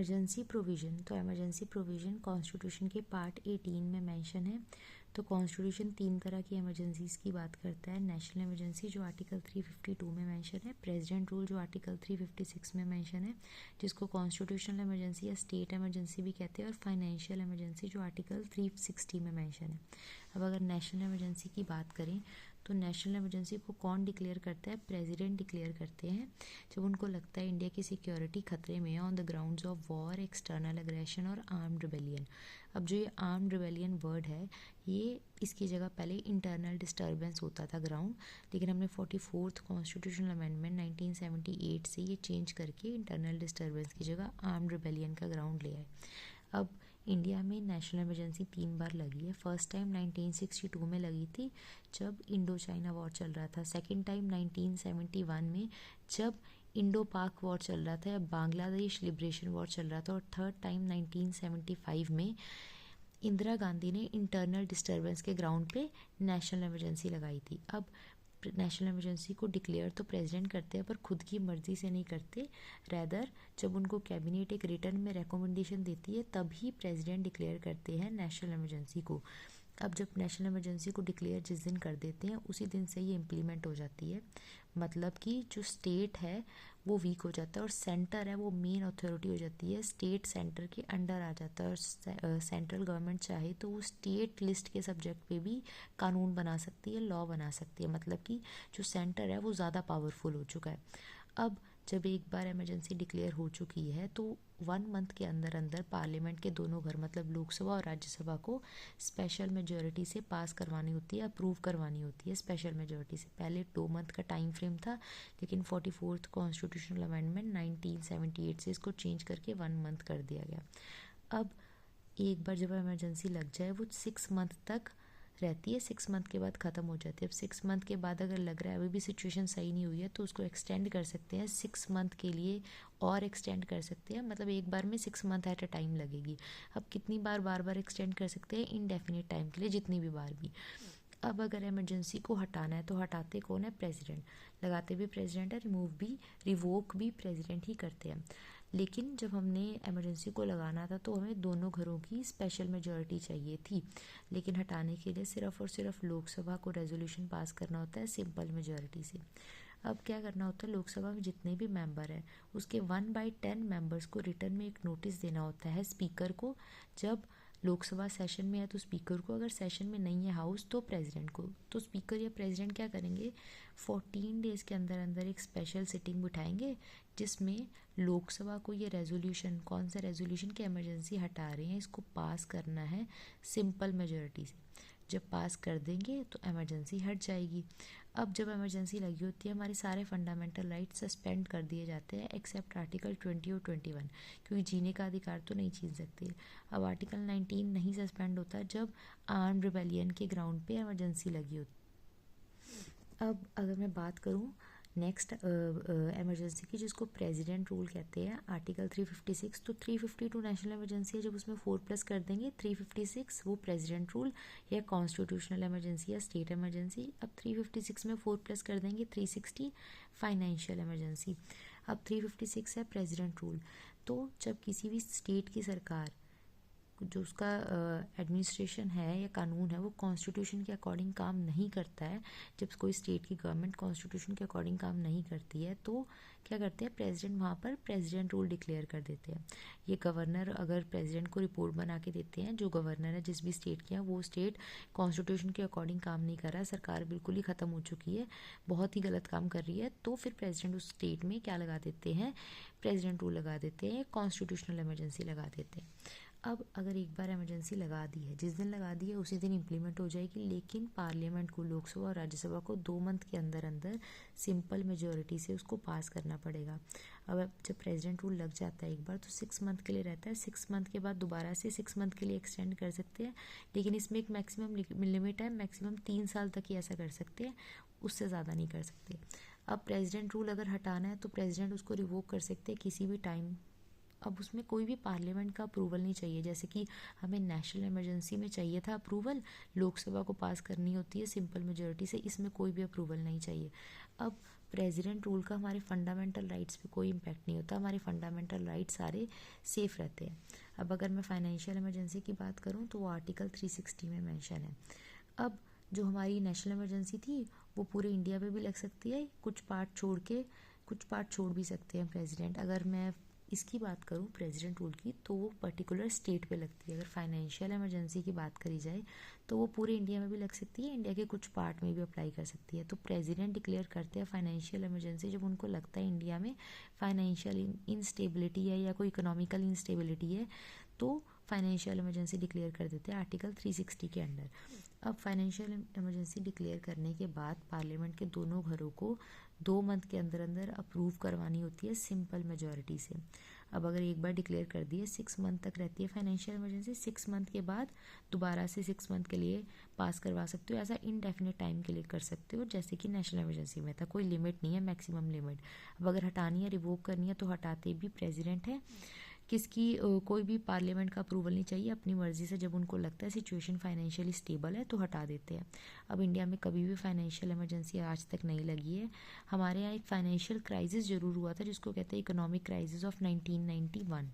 Emergency provision, तो emergency provision constitution के part 18 में मेंशन है। तो कॉन्स्टिट्यूशन 3 तरह की इमरजेंसीज़ की बात करता है। नेशनल इमरजेंसी जो आर्टिकल 352 में मेंशन है, प्रेसिडेंट रूल जो आर्टिकल 356 में मेंशन है, जिसको कॉन्स्टिट्यूशनल इमरजेंसी या स्टेट इमरजेंसी भी कहते हैं, और फाइनेंशियल इमरजेंसी जो आर्टिकल 360 में मेंशन है। अब अगर नेशनल इमरजेंसी की बात करें तो नेशनल इमरजेंसी को कौन डिक्लेयर करता है? प्रेसिडेंट डिक्लेयर करते हैं जब उनको लगता है इंडिया की सिक्योरिटी खतरे में है on the grounds of war, external aggression और आर्म्ड रिबेलियन। अब जो ये आर्म्ड रिबेलियन वर्ड है, ये इसकी जगह पहले इंटरनल डिस्टर्बेंस होता था ग्राउंड, लेकिन हमने 44th कॉन्स्टिट्यूशनल अमेंडमेंट 1978 से ये चेंज करके इंटरनल डिस्टर्बेंस की जगह आर्म्ड रिबेलियन का ग्राउंड लिया है। अब इंडिया में नेशनल इमरजेंसी 3 बार लगी है। फर्स्ट टाइम 1962 में लगी थी जब इंडो चाइना वॉर चल रहा था। सेकेंड टाइम 1971 में जब इंडो पाक वॉर चल रहा था या बांग्लादेश लिबरेशन वॉर चल रहा था। और थर्ड टाइम 1975 में इंदिरा गांधी ने इंटरनल डिस्टर्बेंस के ग्राउंड पे नेशनल इमरजेंसी लगाई थी। अब नेशनल इमरजेंसी को डिक्लेयर तो प्रेसिडेंट करते हैं पर खुद की मर्जी से नहीं करते, रैदर जब उनको कैबिनेट एक रिटर्न में रिकमेंडेशन देती है तभी प्रेसिडेंट डिक्लेयर करते हैं नेशनल इमरजेंसी को। अब जब नेशनल इमरजेंसी को डिक्लेयर जिस दिन कर देते हैं उसी दिन से ये इम्प्लीमेंट हो जाती है। मतलब कि जो स्टेट है वो वीक हो जाता है और सेंटर है वो मेन अथॉरिटी हो जाती है, स्टेट सेंटर के अंडर आ जाता है। और सेंट्रल गवर्नमेंट चाहे तो वो स्टेट लिस्ट के सब्जेक्ट पे भी कानून बना सकती है, लॉ बना सकती है। मतलब कि जो सेंटर है वो ज़्यादा पावरफुल हो चुका है। अब जब एक बार इमरजेंसी डिक्लेयर हो चुकी है तो 1 मंथ के अंदर अंदर पार्लियामेंट के दोनों घर मतलब लोकसभा और राज्यसभा को स्पेशल मेजॉरिटी से पास करवानी होती है, अप्रूव करवानी होती है स्पेशल मेजॉरिटी से। पहले 2 मंथ का टाइम फ्रेम था, लेकिन 44th कॉन्स्टिट्यूशनल अमेंडमेंट 1978 से इसको चेंज करके 1 मंथ कर दिया गया। अब एक बार जब इमरजेंसी लग जाए वो 6 मंथ तक रहती है, 6 मंथ के बाद ख़त्म हो जाती है। अब 6 मंथ के बाद अगर लग रहा है अभी भी सिचुएशन सही नहीं हुई है तो उसको एक्सटेंड कर सकते हैं 6 मंथ के लिए, और एक्सटेंड कर सकते हैं। मतलब एक बार में 6 मंथ एट अ टाइम लगेगी। अब कितनी बार बार बार एक्सटेंड कर सकते हैं? इनडेफिनिट टाइम के लिए, जितनी भी बार भी। अब अगर इमरजेंसी को हटाना है तो हटाते कौन है? प्रेसिडेंट। लगाते भी प्रेसिडेंट है, रिवोक भी प्रेसिडेंट ही करते हैं। लेकिन जब हमने इमरजेंसी को लगाना था तो हमें दोनों घरों की स्पेशल मेजॉरिटी चाहिए थी, लेकिन हटाने के लिए सिर्फ और सिर्फ लोकसभा को रेजोल्यूशन पास करना होता है सिंपल मेजॉरिटी से। अब क्या करना होता है? लोकसभा में जितने भी मेंबर हैं उसके 1/10 मेंबर्स को रिटर्न में एक नोटिस देना होता है स्पीकर को। जब लोकसभा सेशन में है तो स्पीकर को, अगर सेशन में नहीं है हाउस तो प्रेसिडेंट को। तो स्पीकर या प्रेसिडेंट क्या करेंगे? 14 डेज के अंदर अंदर एक स्पेशल सिटिंग बिठाएंगे जिसमें लोकसभा को ये रेजोल्यूशन, कौन सा रेजोल्यूशन की इमरजेंसी हटा रहे हैं, इसको पास करना है सिंपल मेजॉरिटी से। जब पास कर देंगे तो इमरजेंसी हट जाएगी। अब जब इमरजेंसी लगी होती है हमारे सारे फंडामेंटल राइट्स सस्पेंड कर दिए जाते हैं एक्सेप्ट आर्टिकल 20 और 21, क्योंकि जीने का अधिकार तो नहीं छीन सकते। अब आर्टिकल 19 नहीं सस्पेंड होता जब आर्म रिबेलियन के ग्राउंड पे इमरजेंसी लगी होती। अब अगर मैं बात करूँ नेक्स्ट इमरजेंसी की, जिसको प्रेसिडेंट रूल कहते हैं, आर्टिकल 356, तो 352 नेशनल इमरजेंसी है, जब उसमें 4+ कर देंगे 356 वो प्रेसिडेंट रूल या कॉन्स्टिट्यूशनल इमरजेंसी या स्टेट इमरजेंसी। अब 356 में 4+ कर देंगे 360 फाइनेंशियल इमरजेंसी। अब 356 है प्रेसिडेंट रूल। तो जब किसी भी स्टेट की सरकार जो उसका एडमिनिस्ट्रेशन है या कानून है वो कॉन्स्टिट्यूशन के अकॉर्डिंग काम नहीं करता है, जब कोई स्टेट की गवर्नमेंट कॉन्स्टिट्यूशन के अकॉर्डिंग काम नहीं करती है तो क्या करते हैं? प्रेसिडेंट वहाँ पर प्रेसिडेंट रूल डिक्लेयर कर देते हैं। ये गवर्नर अगर प्रेसिडेंट को रिपोर्ट बना के देते हैं, जो गवर्नर है जिस भी स्टेट के हैं वो स्टेट कॉन्स्टिट्यूशन के अकॉर्डिंग काम नहीं कर रहा है, सरकार बिल्कुल ही ख़त्म हो चुकी है, बहुत ही गलत काम कर रही है, तो फिर प्रेसिडेंट उस स्टेट में क्या लगा देते हैं? प्रेसिडेंट रूल लगा देते हैं, कॉन्स्टिट्यूशनल इमरजेंसी लगा देते हैं। अब अगर एक बार इमरजेंसी लगा दी है, जिस दिन लगा दी है उसी दिन इम्प्लीमेंट हो जाएगी, लेकिन पार्लियामेंट को, लोकसभा और राज्यसभा को 2 मंथ के अंदर अंदर सिंपल मेजॉरिटी से उसको पास करना पड़ेगा। अब जब प्रेसिडेंट रूल लग जाता है एक बार तो 6 मंथ के लिए रहता है, 6 मंथ के बाद दोबारा से 6 मंथ के लिए एक्सटेंड कर सकते हैं, लेकिन इसमें एक मैक्सिमम लिमिट है, मैक्सिमम 3 साल तक ही ऐसा कर सकते हैं, उससे ज़्यादा नहीं कर सकते। अब प्रेसिडेंट रूल अगर हटाना है तो प्रेसिडेंट उसको रिवोक कर सकते हैं किसी भी टाइम। अब उसमें कोई भी पार्लियामेंट का अप्रूवल नहीं चाहिए, जैसे कि हमें नेशनल इमरजेंसी में चाहिए था अप्रूवल, लोकसभा को पास करनी होती है सिंपल मेजॉरिटी से, इसमें कोई भी अप्रूवल नहीं चाहिए। अब प्रेसिडेंट रूल का हमारे फंडामेंटल राइट्स पे कोई इम्पैक्ट नहीं होता, हमारे फंडामेंटल राइट्स सारे सेफ रहते हैं। अब अगर मैं फाइनेंशियल इमरजेंसी की बात करूँ तो वो आर्टिकल 360 में मेंशन है। अब जो हमारी नेशनल इमरजेंसी थी वो पूरे इंडिया पे भी लग सकती है, कुछ पार्ट छोड़ भी सकते हैं प्रेसिडेंट। अगर मैं इसकी बात करूँ प्रेसिडेंट रूल की, तो वो पर्टिकुलर स्टेट पे लगती है। अगर फाइनेंशियल इमरजेंसी की बात करी जाए तो वो पूरे इंडिया में भी लग सकती है, इंडिया के कुछ पार्ट में भी अप्लाई कर सकती है। तो प्रेसिडेंट डिक्लेयर करते हैं फाइनेंशियल इमरजेंसी जब उनको लगता है इंडिया में फाइनेंशियल इंस्टेबिलिटी है या कोई इकोनॉमिकल इंस्टेबिलिटी है, तो फाइनेंशियल इमरजेंसी डिक्लेयर कर देते हैं आर्टिकल 360 के अंडर। अब फाइनेंशियल इमरजेंसी डिक्लेयर करने के बाद पार्लियामेंट के दोनों घरों को 2 मंथ के अंदर अंदर अप्रूव करवानी होती है सिंपल मेजॉरिटी से। अब अगर एक बार डिक्लेयर कर दिए 6 मंथ तक रहती है फाइनेंशियल इमरजेंसी, 6 मंथ के बाद दोबारा से 6 मंथ के लिए पास करवा सकते हो, ऐसा इनडेफिनेट टाइम के लिए कर सकते हो जैसे कि नेशनल इमरजेंसी में था। कोई लिमिट नहीं है, मैक्सिमम लिमिट। अब अगर हटानी है, रिवोक करनी है तो हटाते भी प्रेसिडेंट है, कोई भी पार्लियामेंट का अप्रूवल नहीं चाहिए, अपनी मर्जी से जब उनको लगता है सिचुएशन फाइनेंशियली स्टेबल है तो हटा देते हैं। अब इंडिया में कभी भी फाइनेंशियल इमरजेंसी आज तक नहीं लगी है। हमारे यहाँ एक फाइनेंशियल क्राइसिस जरूर हुआ था जिसको कहते हैं इकोनॉमिक क्राइसिस ऑफ 1991।